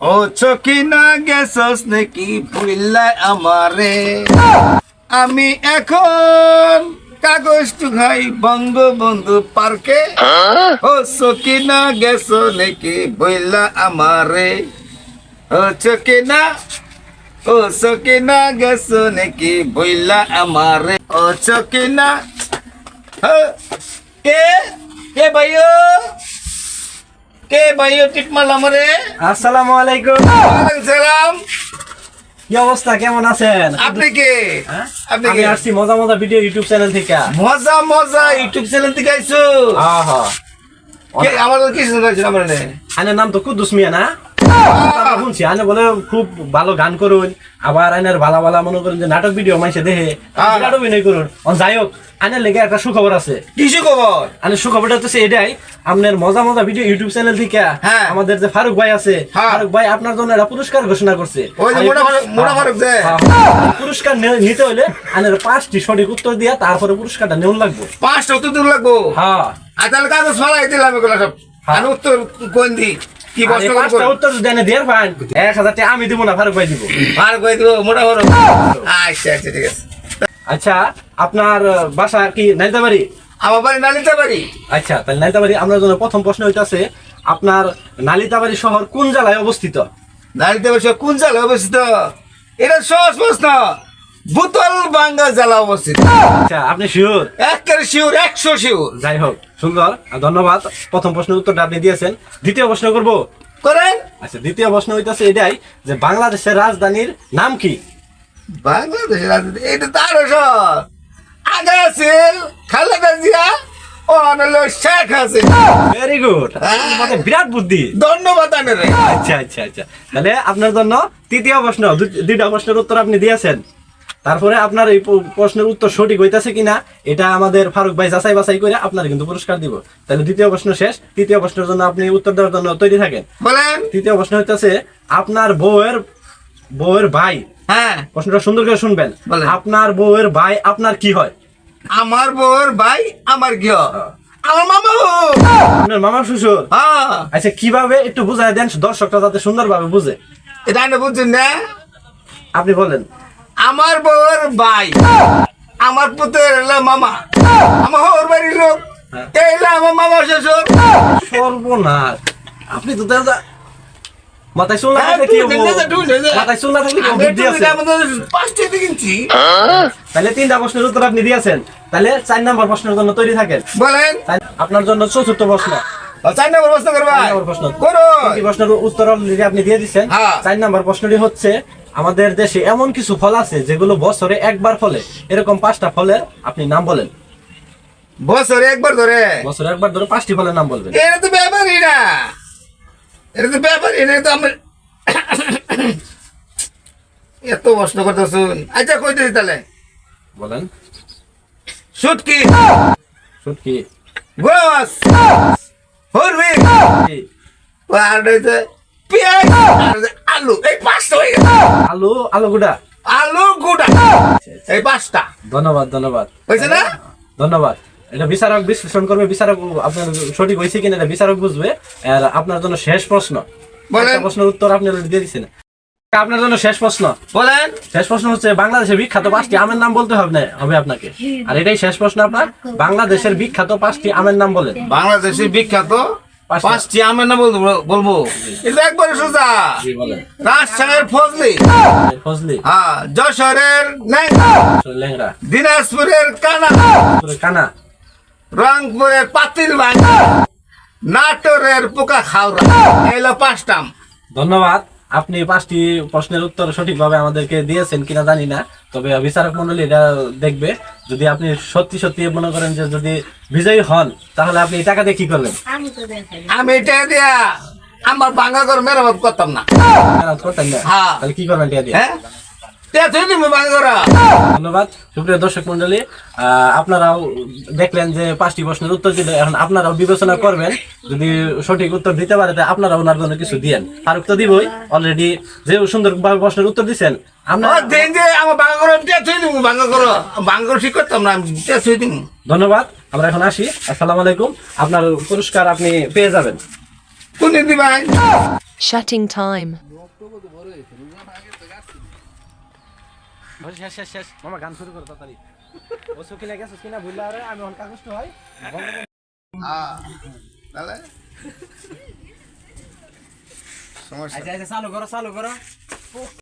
ও চকিনা গেছস নাকি ভুইল্লা আমারে আমি এখন কাগজ টুকাই বঙ্গবন্ধু পার্কে ও চকিনা গেছ নাকি ভুইল্লা আমারে ও চকিনা গেছ নাকি ভুইল্লা আমারে ও চকিনা কে কে ভাইও টিপ মারলাম রে। আসসালামু আলাইকুম। ওয়ালাইকুম সালাম। কি অবস্থা, কেমন আছেন? আপনি কে? আপনি আমি কে? আসছি মজা মজা ভিডিও ইউটিউব চ্যানেল থেকে। মজা ইউটিউব চ্যানেল থেকে আইছো? কে আমার কি শুনছেন আমার নে? আইনের নাম তো কুদ্দুস মিয়া না? শুনছি আইনে বলে খুব ভালো গান করুন, আবার আইনের ভালো ভালো মনে করেন যে নাটক ভিডিও মাইসে দেখে বিরাট অভিনয় করুন। যাই হোক, আইনের লেগে একটা সুখবর আছে। কি সুখবর? আইনের সুখবরটা হচ্ছে এটাই, আপনার মজা মজা ভিডিও ইউটিউব চ্যানেল থেকে আমাদের যে ফারুক ভাই আছে, ফারুক ভাই আপনার জন্য একটা পুরস্কার ঘোষণা করছে। ওই যে মোটা ফারুক যে পুরস্কার নিতে হলে আইনের 5টি সঠিক উত্তর দিয়া তারপরে পুরস্কারটা নেওয়া লাগবে। 5টা উত্তর দিন লাগবো। হ্যাঁ, আর তাহলে কাগজ ফালাই দিলাম এগুলো সব। আর উত্তর কোন দি কি প্রশ্ন করব? 5টা উত্তর দেনে দেয়ার ফাইন 1000 টাকা আমি দিব না, ফারুক ভাই দিব। ফারুক ভাই দিব, মোটা ফারুক। আচ্ছা ঠিক আছে। আচ্ছা, আপনার বাসা কি নালিতাবাড়ি? আমার বাড়ি নালিতাবাড়ি। আচ্ছা, তাহলে নালিতাবাড়ি আপনার জন্য প্রথম প্রশ্ন হইতাছে, আপনার নালিতাবাড়ি শহর কোন জেলায় অবস্থিত? নালিতাবাড়ি কোন জেলায় অবস্থিত? এটা সহজ প্রশ্ন। বুতলভাঙ্গা জেলা অবস্থিত। আচ্ছা, আপনি শিওর? একেবারে শিওর, 100 শিওর। যাই হোক, সুন্দর, ধন্যবাদ। প্রথম প্রশ্নের উত্তরটা আপনি দিয়েছেন। দ্বিতীয় প্রশ্ন করব। করেন। আচ্ছা, দ্বিতীয় প্রশ্ন হইতাছে এটাই যে বাংলাদেশের রাজধানীর নাম কি? বাংলাদেশের রাজনীতি এটা তো আরো সহজ। আগে আছিল খালেদা জিয়া, ও হলো শেখ হাসিনা। ভেরি গুড, আমাদের বিরাট বুদ্ধি। ধন্যবাদ আনের। আচ্ছা আচ্ছা আচ্ছা, তাহলে আপনার জন্য তৃতীয় প্রশ্ন, দুইটা প্রশ্নের উত্তর আপনি দিয়েছেন। তারপরে আপনার এই প্রশ্নের উত্তর সঠিক হইতাছে কিনা এটা আমাদের ফারুক ভাই যাচাই বাছাই করে আপনার কিন্তু পুরস্কার দিব। তাহলে দ্বিতীয় প্রশ্ন শেষ। তৃতীয় প্রশ্নের জন্য আপনি উত্তর দেওয়ার জন্য তৈরি থাকেন। বলেন। তৃতীয় প্রশ্ন হইতাছে, আপনার বউয়ের ভাই, হ্যাঁ প্রশ্নটা সুন্দর করে শুনবেন, আপনার বউয়ের ভাই আপনার কি হয়? আমার বউর ভাই আমার কি হয়? আমার মামা। আপনার মামা শ্বশুর? আচ্ছা, কিভাবে একটু বুঝাই দেন দর্শকরা যাতে সুন্দরভাবে বুঝে। এটা আপনি বুঝছেন না? আপনি বলেন। আমার বউর ভাই আমার পুত্রের হলো মামা, আমার ওর বাড়ির লোক এই হলো আমার মামা শ্বশুর। সর্বনাশ, আপনি তো মাথায় চুল না থাকলে কি হবো? মাথায় চুল না থাকলে কি বুদ্ধি আছে? তাহলে 3টা প্রশ্নের উত্তর আপনি দিয়েছেন। তাহলে 4 নম্বর প্রশ্নের জন্য তৈরি থাকেন। বলেন। আপনার জন্য চতুর্থ প্রশ্ন। 4 নম্বর প্রশ্ন করবা? 4 নম্বর প্রশ্ন করো। এই প্রশ্নের উত্তর অলরেডি আপনি দিয়ে দিয়েছেন। 4 নম্বর প্রশ্নটি হচ্ছে, আমাদের দেশে এমন কিছু ফল আছে যেগুলো বছরে একবার ফলে, এরকম 5টা ফলের আপনি নাম বলেন। বছরে একবার ধরে? বছরে একবার ধরে 5টি ফলের নাম বলবেন। এটা তো ব্যাপারই না, এটা তো ব্যাপারই না, তো আমি এত প্রশ্ন করতেছুন। আচ্ছা কইতেছি তাহলে। বলেন। শুটকি, শুটকি, গোস, হরবি, আর হইছে পেঁয়াজ, আর হইছে আলু। এই 5টা হয়ে গেছে। আলু গুড়া। আলু গুড়া, এই 5টা। ধন্যবাদ। হয়েছে না? ধন্যবাদ। এটা বিচারক বিশ্লেষণ করবে, বিচারক আপনার সঠিক হয়েছে কিনা এটা বিচারক বুঝবে। আর আপনার জন্য শেষ প্রশ্ন। বলেন। প্রশ্নের উত্তর আপনি অলরেডি দিয়ে দিচ্ছেন। আপনার জন্য শেষ প্রশ্ন। বলেন। শেষ প্রশ্ন হচ্ছে, বাংলাদেশের বিখ্যাত 5টি আমের নাম বলতে হবে আপনাকে। আর এটাই শেষ প্রশ্ন আপনার। বাংলাদেশের বিখ্যাত 5টি আমের নাম বলেন। বাংলাদেশের বিখ্যাত 5টি আমের নাম বলবো। এটা একবারে সোজা। রাজশাহীর ফজলি, হ্যাঁ, যশোরের ল্যাংড়া, দিনাজপুরের কানা, রংপুরের পাতিল ভাঙা, নাটোরের পোকা খাওয়া। এলো 5টা আম। ধন্যবাদ। আপনি 5টি প্রশ্নের উত্তর সঠিকভাবে আমাদেরকে দিয়েছেন কিনা জানি না, তবে বিচারক মন্ডলী এটা দেখবে। যদি আপনি সত্যি মনে করেন যে যদি বিজয়ী হন, তাহলে আপনি টাকা দিয়ে কি করবেন? আমি এটা দিয়া আমার বাংলা করে মেরামত করতাম না। করতেন না? তাহলে কি করবেন টাকা দিয়ে? ধন্যবাদ। সুপ্রিয় দর্শক মন্ডলী, আপনারাও দেখলেন যে 5টি প্রশ্নের উত্তর দিলে। এখন আপনারাও বিবেচনা করবেন, যদি সঠিক উত্তর দিতে পারে আপনারা ওনার জন্য কিছু দিয়েন। ফারুক তো দিবই, অলরেডি যে সুন্দরভাবে প্রশ্নের উত্তর দিচ্ছেন। ধন্যবাদ। আমরা এখন আসি। আসসালামু আলাইকুম। আপনার পুরস্কার আপনি পেয়ে যাবেন। Shutting time. শেষ শেষ শেষ মামা গান শুরু করো তাড়াতাড়ি ও চকিলে গেছিস কিনা ভুললে আরে আমি অনেক কষ্ট হয় তাহলে সমস্যা আচ্ছা আচ্ছা চালু করো